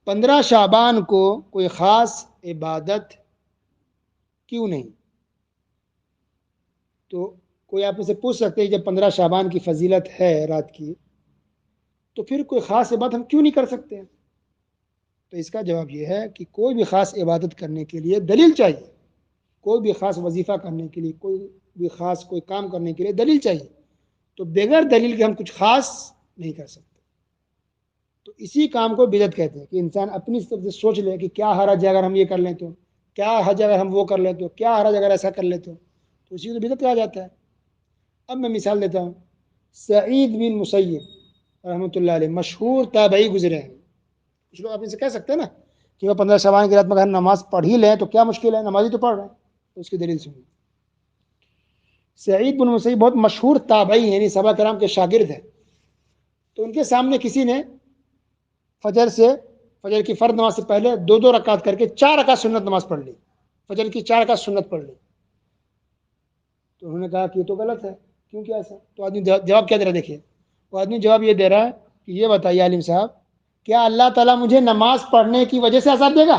15 شعبان کو کوئی خاص عبادت کیوں نہیں؟ تو کوئی آپ سے پوچھ سکتے ہیں جب 15 شعبان کی فضیلت ہے رات کی تو پھر کوئی خاص عبادت ہم کیوں نہیں کر سکتے ہیں؟ تو اس کا جواب یہ ہے کہ کوئی بھی خاص عبادت کرنے کے لیے دلیل چاہیے، کوئی بھی خاص وظیفہ کرنے کے لیے، کوئی بھی خاص کوئی کام کرنے کے لیے دلیل چاہیے، تو بغیر دلیل کے ہم کچھ خاص نہیں کر سکتے۔ تو اسی کام کو بدعت کہتے ہیں کہ انسان اپنی طرف سے سوچ لے کہ کیا حرج ہے اگر ہم یہ کر لیں تو، کیا حرج اگر ہم وہ کر لیں تو، کیا حرج اگر ایسا کر لیں تو اسی کو بدعت کہا جاتا ہے۔ اب میں مثال دیتا ہوں، سعید بن مسیب رحمۃ اللہ علیہ مشہور تابعی گزرے ہیں۔ کچھ لوگ آپ ان سے کہہ سکتے ہیں نا کہ وہ 15 شعبان کی رات میں اگر نماز پڑھ ہی لیں تو کیا مشکل ہے، نماز ہی تو پڑھ رہے ہیں، تو اس کی دلیل سنیے۔ سعید بن مسیب بہت مشہور تابعی ہیں، یعنی صحابہ کرام کے شاگرد ہیں۔ تو ان کے سامنے کسی نے فجر کی فرض نماز سے پہلے 2 رکعت کر کے 4 رکعت سنت نماز پڑھ لی، فجر کی 4 رکعت سنت پڑھ لی۔ تو انہوں نے کہا کہ یہ تو غلط ہے، کیوں کیا ایسا؟ تو آدمی جواب کیا دے رہا ہے، دیکھیے وہ آدمی جواب یہ دے رہا ہے کہ یہ بتائیے عالم صاحب، کیا اللہ تعالیٰ مجھے نماز پڑھنے کی وجہ سے عذاب دے گا؟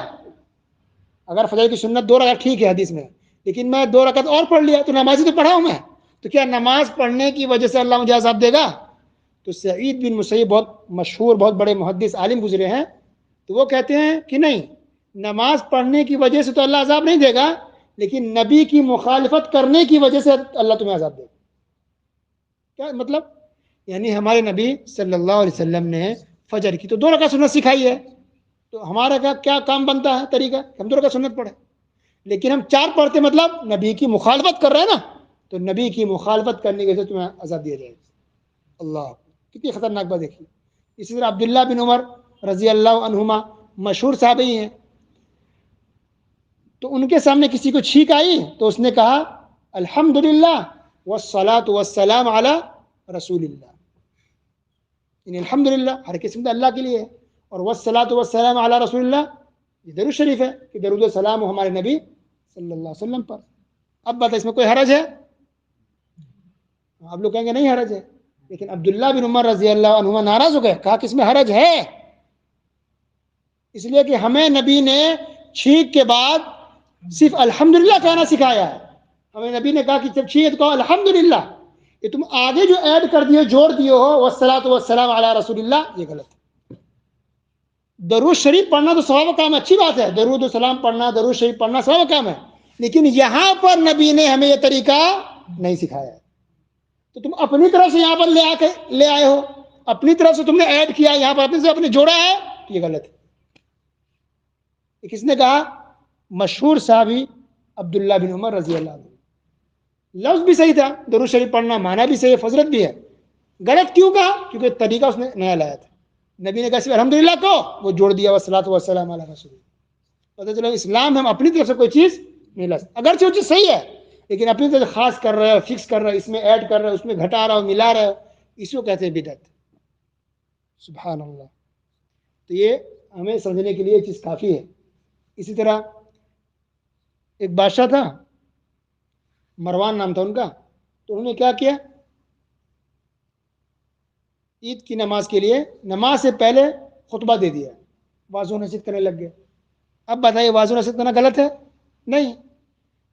اگر فجر کی سنت 2 رکعت ٹھیک ہے حدیث میں، لیکن میں 2 رکعت اور پڑھ لیا تو نماز ہی تو پڑھا ہوں میں، تو کیا نماز پڑھنے کی وجہ سے اللہ مجھے عذاب دے گا؟ تو سعید بن مسیب بہت مشہور، بہت بڑے محدث عالم گزرے ہیں، تو وہ کہتے ہیں کہ نہیں، نماز پڑھنے کی وجہ سے تو اللہ عذاب نہیں دے گا، لیکن نبی کی مخالفت کرنے کی وجہ سے اللہ تمہیں عذاب دے گا۔ کیا مطلب؟ یعنی ہمارے نبی صلی اللہ علیہ وسلم نے فجر کی تو 2 رکعت سنت سکھائی ہے، تو ہمارا کیا کام بنتا ہے طریقہ، ہم 2 رکعت سنت پڑھیں، لیکن ہم 4 پڑھتے مطلب نبی کی مخالفت کر رہے ہیں نا، تو نبی کی مخالفت کرنے کی وجہ سے تمہیں عذاب دیا جائے گا۔ اللہ، کتنی خطرناک بات دیکھیے۔ اسی طرح عبداللہ بن عمر رضی اللہ عنہما مشہور صحابی ہیں، تو ان کے سامنے کسی کو چھینک آئی تو اس نے کہا الحمدللہ والصلاۃ والسلام علی رسول اللہ، یعنی الحمدللہ ہر قسم کا اللہ کے لیے ہے، اور والصلاۃ والسلام علی رسول اللہ یہ درود شریف ہے کہ درود و سلام ہو ہمارے نبی صلی اللہ علیہ وسلم پر۔ اب بات اس میں کوئی حرج ہے؟ آپ لوگ کہیں گے نہیں حرج ہے، لیکن عبداللہ بن عمر رضی اللہ عنہما ناراض ہو گئے، کہا کہ اس میں حرج ہے، اس لیے کہ ہمیں نبی نے چھینک کے بعد صرف الحمدللہ کہنا سکھایا ہے، ہمیں نبی نے کہا کہ جب چھینک تو کہو الحمدللہ، یہ تم آگے جو ایڈ کر دیے، جوڑ دیے ہو والصلاۃ والسلام علی رسول اللہ، یہ غلط ہے۔ درود شریف پڑھنا تو ثواب کا کام ہے، اچھی بات ہے، درود و سلام پڑھنا، درود شریف پڑھنا ثواب کا کام ہے، لیکن یہاں پر نبی نے ہمیں یہ طریقہ نہیں سکھایا ہے۔ تو تم اپنی طرف سے یہاں پر لے آئے ہو، اپنی طرف سے تم نے ایڈ کیا یہاں پر، اپنے سے اپنے جوڑا ہے، یہ غلط ہے۔ کس نے کہا؟ مشہور صحابی عبداللہ بن عمر رضی اللہ عنہ۔ لفظ بھی صحیح تھا، درود شریف پڑھنا، معنی بھی صحیح ہے، فضیلت بھی ہے، غلط کیوں کہا؟ کیونکہ طریقہ اس نے نیا لایا تھا۔ نبی نے کہا صرف الحمدللہ کو وہ جوڑ دیا والصلاۃ والسلام علی رسول اللہ۔ پتہ چلا اسلام ہم اپنی طرف سے کوئی چیز نہیں لا سکتے، اگرچہ وہ چیز صحیح ہے، لیکن اپنی طرف سے خاص کر رہے ہو، فکس کر رہے ہو، اس میں ایڈ کر رہے ہو، اس میں گھٹا رہا ہو، ملا رہے ہو، اس کو کہتے ہیں بدعت۔ سبحان اللہ۔ تو یہ ہمیں سمجھنے کے لیے یہ چیز کافی ہے۔ اسی طرح ایک بادشاہ تھا، مروان نام تھا ان کا، تو انہوں نے کیا کیا، عید کی نماز کے لیے نماز سے پہلے خطبہ دے دیا، واضح و نصیحت کرنے لگ گئے۔ اب بتائیے واضح و نصیحت کرنا غلط ہے؟ نہیں،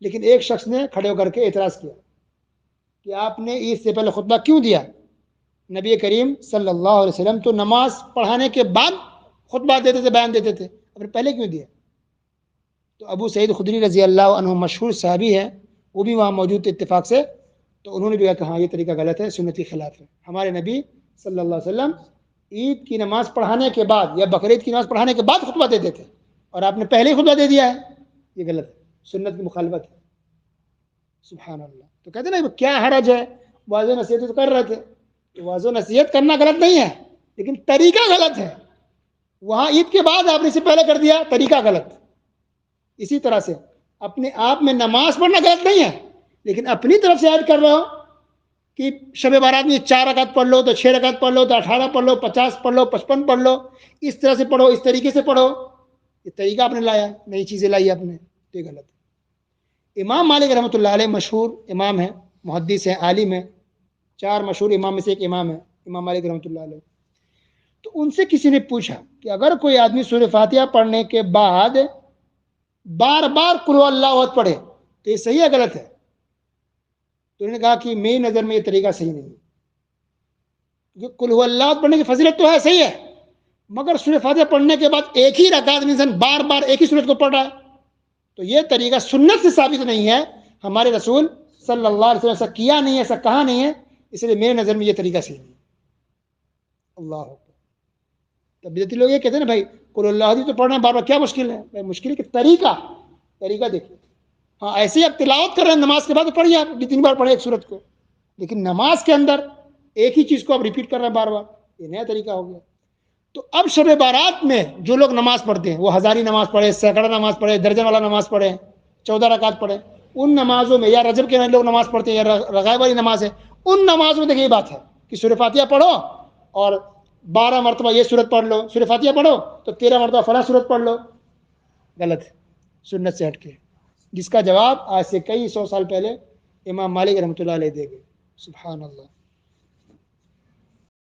لیکن ایک شخص نے کھڑے ہو کر کے اعتراض کیا کہ آپ نے عید سے پہلے خطبہ کیوں دیا؟ نبی کریم صلی اللہ علیہ وسلم تو نماز پڑھانے کے بعد خطبہ دیتے تھے، بیان دیتے تھے، اب پہلے کیوں دیا؟ تو ابو سعید خدری رضی اللہ عنہ مشہور صحابی ہے، وہ بھی وہاں موجود تھے اتفاق سے، تو انہوں نے جو ہے کہ ہاں یہ طریقہ غلط ہے، سنت کے خلاف ہے۔ ہمارے نبی صلی اللہ علیہ وسلم عید کی نماز پڑھانے کے بعد یا بقرعید کی نماز پڑھانے کے بعد خطبہ دیتے تھے، اور آپ نے پہلے ہی خطبہ دے دیا ہے، یہ غلط ہے، سنت کی مخالفت ہے۔ سبحان اللہ۔ تو کہتے ہیں نا کیا حرج ہے، واضح نصیحت تو کر رہے تھے، تو واضح نصیحت کرنا غلط نہیں ہے، لیکن طریقہ غلط ہے۔ وہاں عید کے بعد آپ نے اسے پہلے کر دیا، طریقہ غلط۔ اسی طرح سے اپنے آپ میں نماز پڑھنا غلط نہیں ہے، لیکن اپنی طرف سے ایڈ کر رہے ہو کہ شب بارات میں 4 رکعت پڑھ لو، تو 6 رکعت پڑھ لو، تو 18 پڑھ لو، 50 پڑھ لو، 55 پڑھ لو، اس طرح سے پڑھو، اس طریقے سے پڑھو، یہ طریقہ آپ نے لایا، نئی چیزیں لائی آپ نے، تو یہ غلط ہے۔ امام مالک رحمۃ اللہ علیہ مشہور امام ہے، محدث ہے، عالم ہے، 4 مشہور امام میں سے ایک امام ہے امام مالک رحمۃ اللہ علیہ۔ تو ان سے کسی نے پوچھا کہ اگر کوئی آدمی سورہ فاتحہ پڑھنے کے بعد بار بار قل هو اللہ احد پڑھے تو یہ صحیح ہے غلط ہے؟ تو انہوں نے کہا کہ میری نظر میں یہ طریقہ صحیح نہیں ہے، قل هو اللہ احد پڑھنے کی فضیلت تو ہے، صحیح ہے، مگر سورہ فاتحہ پڑھنے کے بعد ایک ہی رکعت میں انسان بار بار ایک ہی سورت کو پڑھ رہا ہے، تو یہ طریقہ سنت سے ثابت نہیں ہے، ہمارے رسول صلی اللہ علیہ وسلم ایسا کیا نہیں ہے، ایسا کہا نہیں ہے، اس لیے میرے نظر میں یہ طریقہ صحیح نہیں ہے۔ اللہ تب بدعتی لوگ یہ کہتے ہیں نا بھائی قل اللہ احد تو پڑھنا ہے بار بار، کیا مشکل ہے؟ بھائی مشکل ہے کہ طریقہ دیکھیے، ہاں ایسے ہی آپ تلاوت کر رہے ہیں نماز کے بعد پڑھیے، آپ 2-3 بار پڑھیں ایک سورت کو، لیکن نماز کے اندر ایک ہی چیز کو آپ ریپیٹ کر رہے ہیں بار بار، یہ نیا طریقہ ہو گیا۔ تو اب شب بارات میں جو لوگ نماز پڑھتے ہیں، وہ ہزاری نماز پڑھے، سینکڑا نماز پڑھے، درجن والا نماز پڑھے، 14 رکعت پڑھے، ان نمازوں میں یا رجب کے لوگ نماز پڑھتے ہیں یا رغائب والی نماز ہے، ان نمازوں میں دیکھیے یہ بات ہے کہ سورہ فاتحہ پڑھو اور 12 مرتبہ یہ سورت پڑھ لو، سورہ فاتحہ پڑھو تو 13 مرتبہ فلاں سورت پڑھ لو، غلط ہے، سنت سے ہٹ کے، جس کا جواب آج سے کئی 100 سال پہلے امام مالک رحمۃ اللہ علیہ دے گئے۔ سبحان اللہ۔